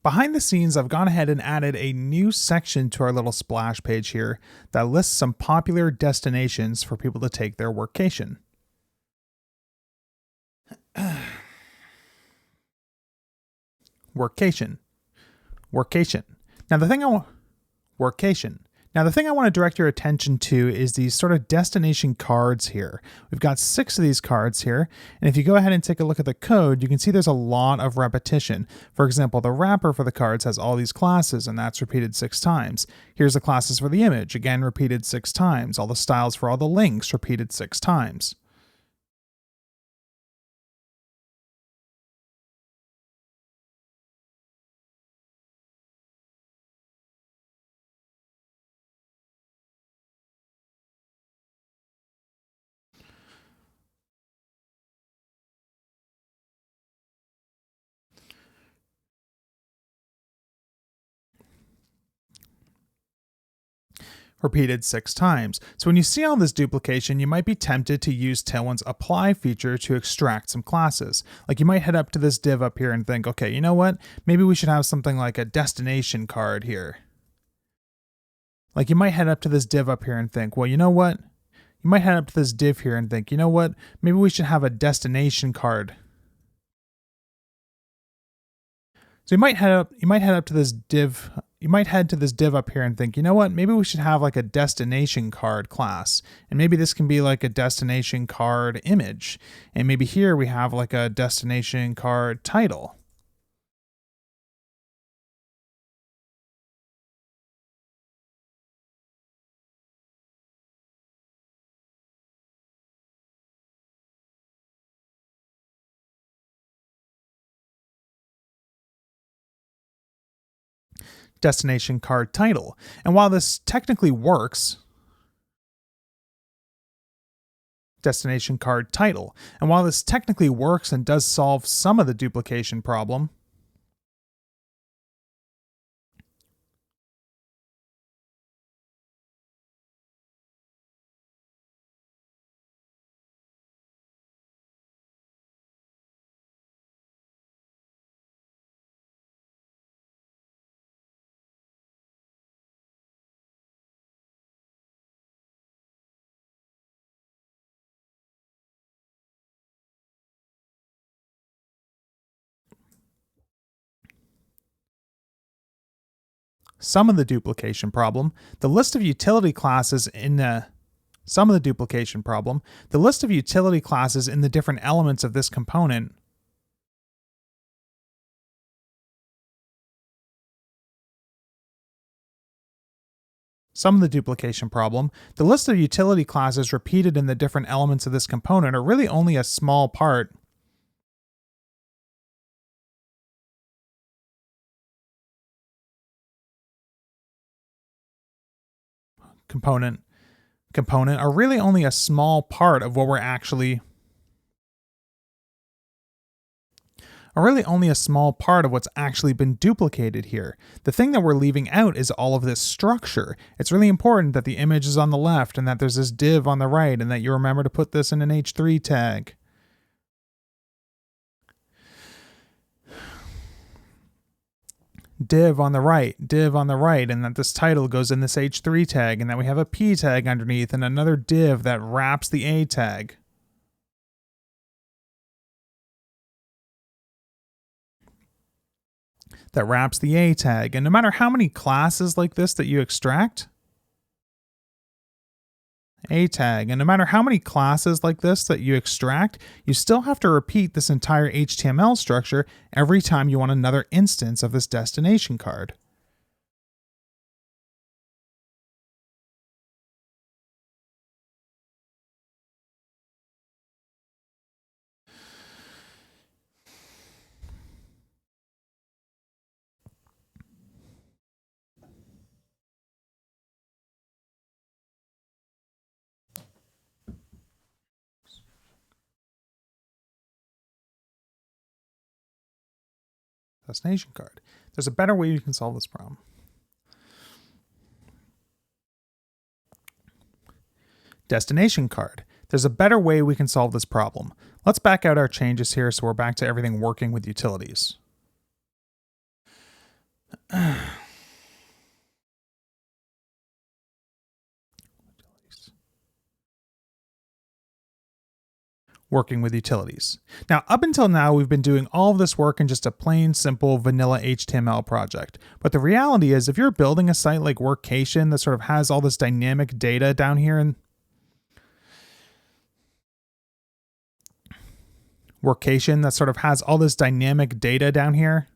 Behind the scenes, I've gone ahead and added a new section to our little splash page here that lists some popular destinations for people to take their workcation. Workcation. Workation. Now the thing I want Workation. Now, the thing I want to direct your attention to is these sort of destination cards here. We've got 6 of these cards here, and if you go ahead and take a look at the code, you can see there's a lot of repetition. For example, the wrapper for the cards has all these classes, and that's repeated 6 times. Here's the classes for the image, again repeated 6 times. All the styles for all the links, repeated 6 times. Repeated 6 times. So when you see all this duplication, you might be tempted to use Tailwind's apply feature to extract some classes. Like you might head up to this div up here and think, okay, you know what? Maybe we should have something like a destination card here. Like you might head up to this div up here and think, well, you know what? You might head up to this div here and think, you know what? Maybe we should have a destination card. So you might head up to this div. You might head to this div up here and think, you know what? Maybe we should have like a destination card class. And maybe this can be like a destination card image. And maybe here we have like a destination card title. Destination card title. And while this technically works, destination card title. And while this technically works and does solve some of the duplication problem, some of the duplication problem, the list of utility classes in the list of utility classes in the different elements of this component Some of the duplication problem, the list of utility classes repeated in the different elements of this component are really only a small part component are really only a small part of what we're actually are really only a small part of what's actually been duplicated here. The thing that we're leaving out is all of this structure. It's really important that the image is on the left and that there's this div on the right and that you remember to put this in an h3 tag. Div on the right, and that this title goes in this h3 tag, and that we have a p tag underneath and another div that wraps the a tag. That wraps the a tag, and no matter how many classes like this that you extract, a tag, and no matter how many classes like this that you extract, you still have to repeat this entire HTML structure every time you want another instance of this destination card. Destination card. There's a better way you can solve this problem. Destination card. There's a better way we can solve this problem. Let's back out our changes here so we're back to everything working with utilities. working with utilities. Now, up until now, we've been doing all of this work in just a plain, simple vanilla HTML project. But the reality is, if you're building a site like Workation that sort of has all this dynamic data down here in Workation that sort of has all this dynamic data down here,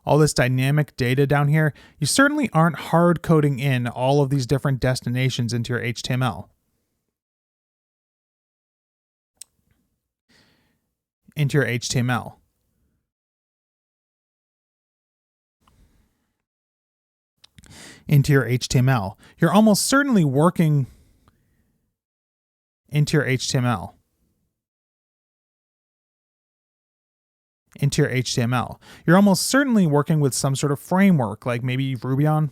all this dynamic data down here, you certainly aren't hard coding in all of these different destinations into your HTML. Into your HTML. Into your HTML. You're almost certainly working into your HTML. Into your HTML. You're almost certainly working with some sort of framework, like maybe Ruby on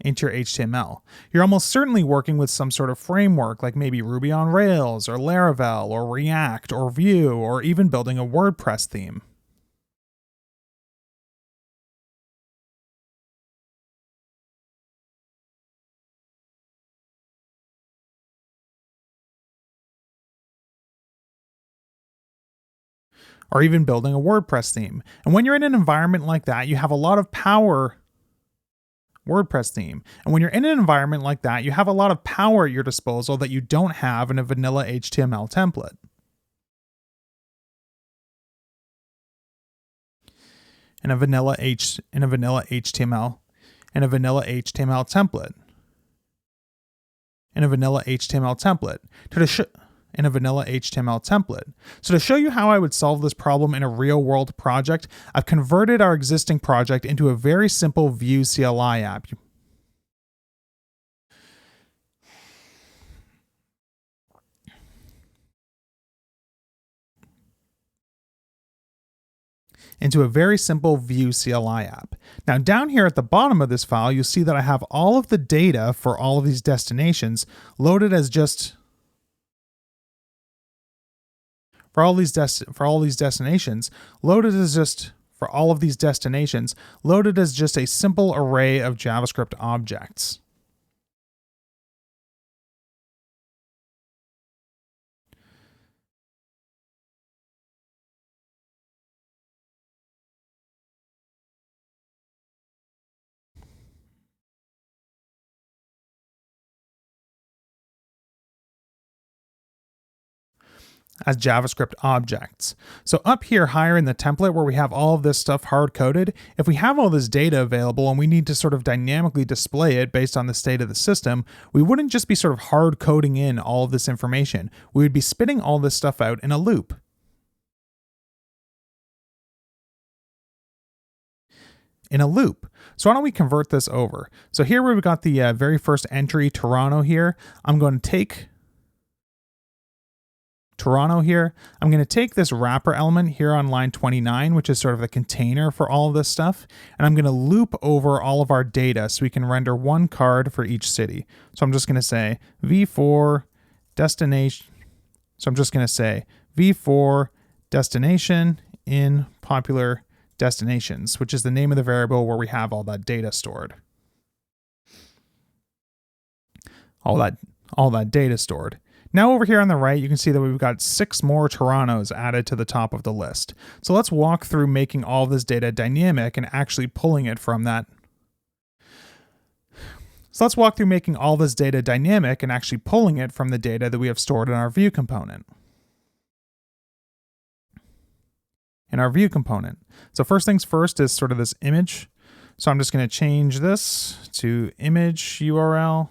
into your HTML. You're almost certainly working with some sort of framework, like maybe Ruby on Rails or Laravel or React or Vue, or even building a WordPress theme. Or even building a WordPress theme. And when you're in an environment like that, you have a lot of power. WordPress theme. And when you're in an environment like that, you have a lot of power at your disposal that you don't have in a vanilla HTML template. In a vanilla HTML template. In a vanilla HTML template. In a vanilla HTML template. So to show you how I would solve this problem in a real-world project, I've converted our existing project into a very simple Vue CLI app. Into a very simple Vue CLI app. Now down here at the bottom of this file, you'll see that I have all of the data for all of these destinations loaded as just for all these destinations loaded as just a simple array of JavaScript objects. As JavaScript objects. So up here higher in the template where we have all of this stuff hard-coded, if we have all this data available and we need to sort of dynamically display it based on the state of the system, we wouldn't just be sort of hard-coding in all of this information. We would be spitting all this stuff out in a loop. So why don't we convert this over? So here we've got the very first entry, Toronto here. I'm going to take Toronto here. I'm going to take this wrapper element here on line 29, which is sort of the container for all of this stuff, and I'm going to loop over all of our data so we can render one card for each city. So I'm just going to say v4 destination. So I'm just going to say v4 destination in popular destinations, which is the name of the variable where we have all that data stored. All that data stored. Now over here on the right, you can see that we've got 6 more Torontos added to the top of the list. So let's walk through making all of this data dynamic and actually pulling it from that. So let's walk through making all this data dynamic and actually pulling it from the data that we have stored in our Vue component. So first things first is sort of this image. So I'm just going to change this to image URL.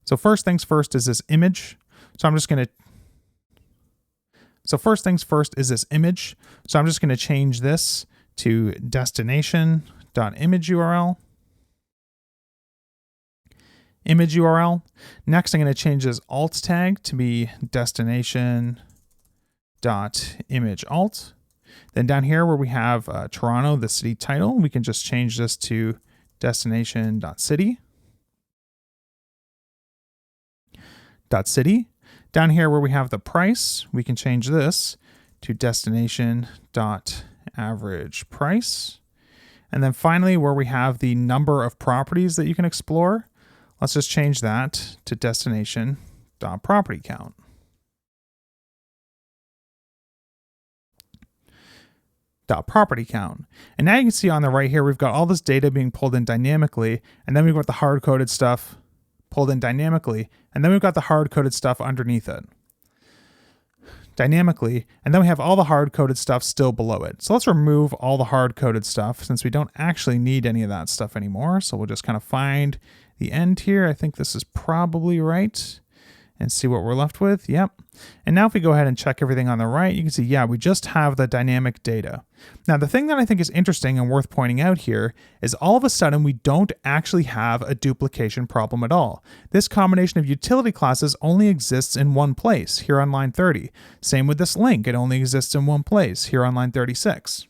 So first things first is this image. So I'm just going to change this to destination.image URL. Next, I'm going to change this alt tag to be destination.imageAlt. Then down here where we have Toronto, the city title, we can just change this to destination.city. Down here where we have the price, we can change this to destination dot average price. And then finally, where we have the number of properties that you can explore, let's just change that to destination dot property count. Dot property count. And now you can see on the right here, we've got all this data being pulled in dynamically, and then we've got the hard-coded stuff pulled in dynamically, and then we've got the hard-coded stuff underneath it dynamically, and then we have all the hard-coded stuff still below it. So let's remove all the hard-coded stuff since we don't actually need any of that stuff anymore. So we'll just kind of find the end here. I think this is probably right. And see what we're left with. Yep. And now if we go ahead and check everything on the right, you can see, yeah, we just have the dynamic data. Now, the thing that I think is interesting and worth pointing out here is all of a sudden we don't actually have a duplication problem at all. This combination of utility classes only exists in one place, here on line 30. Same with this link, it only exists in one place, here on line 36.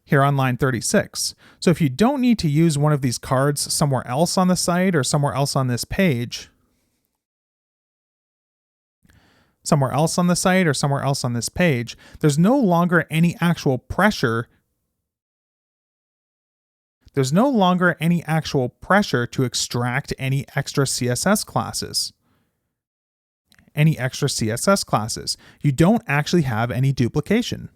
Here on line 36. So if you don't need to use one of these cards somewhere else on the site or somewhere else on this page, there's no longer any actual pressure. There's no longer any actual pressure to extract any extra CSS classes. You don't actually have any duplication.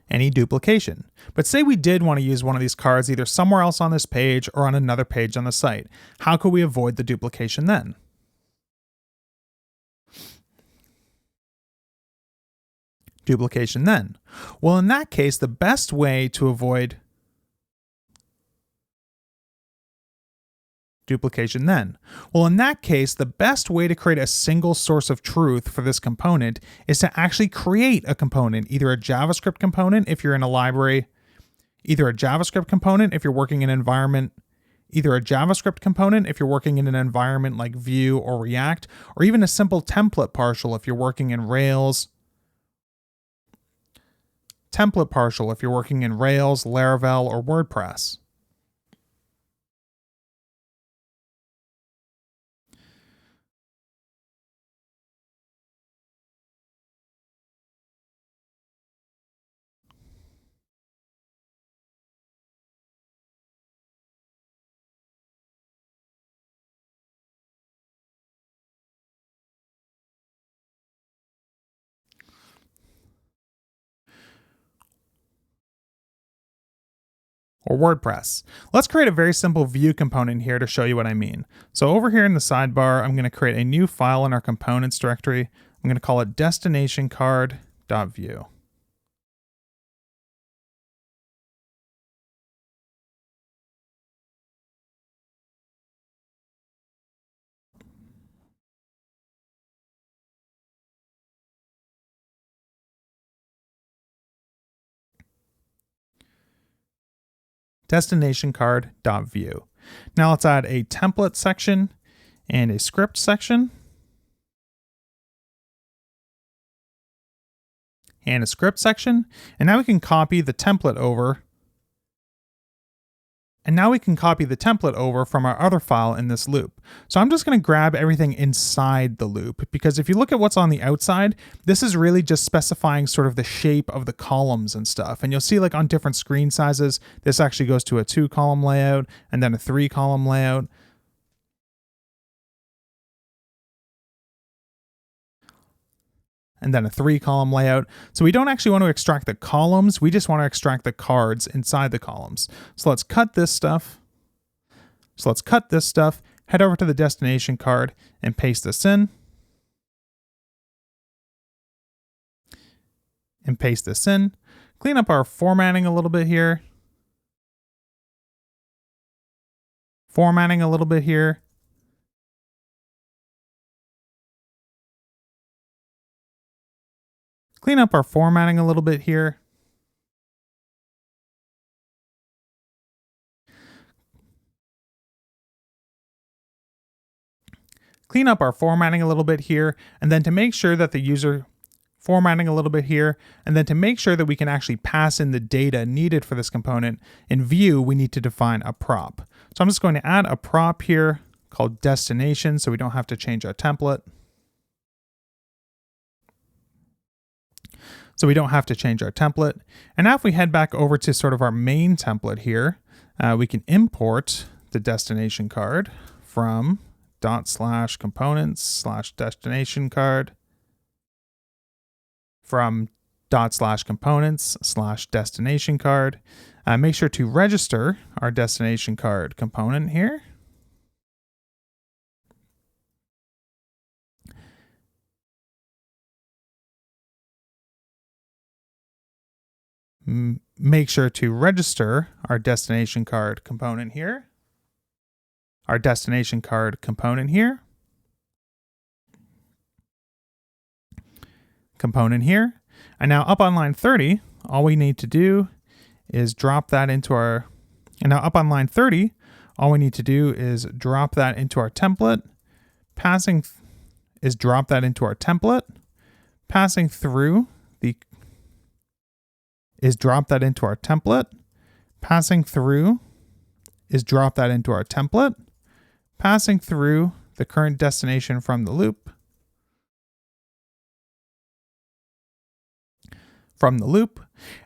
Any duplication. But say we did want to use one of these cards either somewhere else on this page or on another page on the site. How could we avoid the duplication then? Well, in that case, the best way to avoid duplication then? Well, in that case, the best way to create a single source of truth for this component is to actually create a component, either a JavaScript component if you're in a library, either a JavaScript component if you're working in an environment, like Vue or React, or even a simple template partial if you're working in Rails, Laravel, or WordPress. Or WordPress. Let's create a very simple Vue component here to show you what I mean. So over here in the sidebar, I'm going to create a new file in our components directory. I'm going to call it destinationcard.vue. Destinationcard.vue. Now let's add a template section and a script section. And now we can copy the template over. From our other file in this loop. So I'm just going to grab everything inside the loop, because if you look at what's on the outside, this is really just specifying sort of the shape of the columns and stuff. And you'll see like on different screen sizes, this actually goes to a 2-column layout and then a 3-column layout. And then a 3-column layout. So we don't actually want to extract the columns, we just want to extract the cards inside the columns. So let's cut this stuff. Head over to the destination card and paste this in. Clean up our formatting a little bit here. Clean up our formatting a little bit here. clean up our formatting a little bit here, and then to make sure that the user formatting a little bit here, and then to make sure that we can actually pass in the data needed for this component, in View, we need to define a prop. So I'm just going to add a prop here called destination so we don't have to change our template. So we don't have to change our template. And now if we head back over to sort of our main template here, we can import the destination card from /components/destination card from /components/destination card. Make sure to register our destination card component here. Make sure to register our destination card component here. Our destination card component here. Component here. And now up on line 30, all we need to do is drop that into our, and now up on line 30, all we need to do is drop that into our template, passing through the current destination from the loop.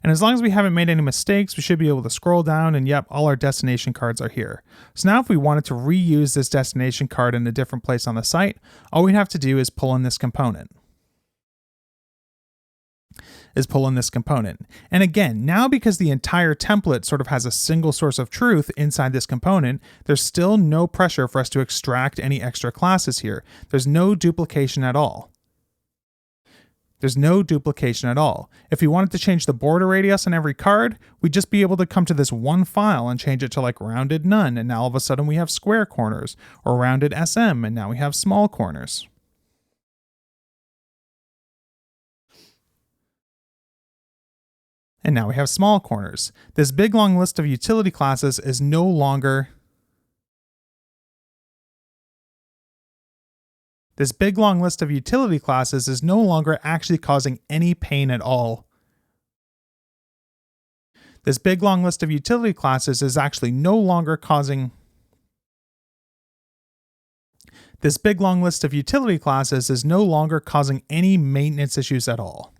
And as long as we haven't made any mistakes, we should be able to scroll down and yep, all our destination cards are here. So now if we wanted to reuse this destination card in a different place on the site, all we have to do is pull in this component. And again, now because the entire template sort of has a single source of truth inside this component, there's still no pressure for us to extract any extra classes here. There's no duplication at all. If we wanted to change the border radius on every card, we'd just be able to come to this one file and change it to like rounded none, and now all of a sudden we have square corners, or rounded SM, and now we have small corners. This big long list of utility classes is no longer actually causing any pain at all. This big long list of utility classes is actually no longer causing any maintenance issues at all.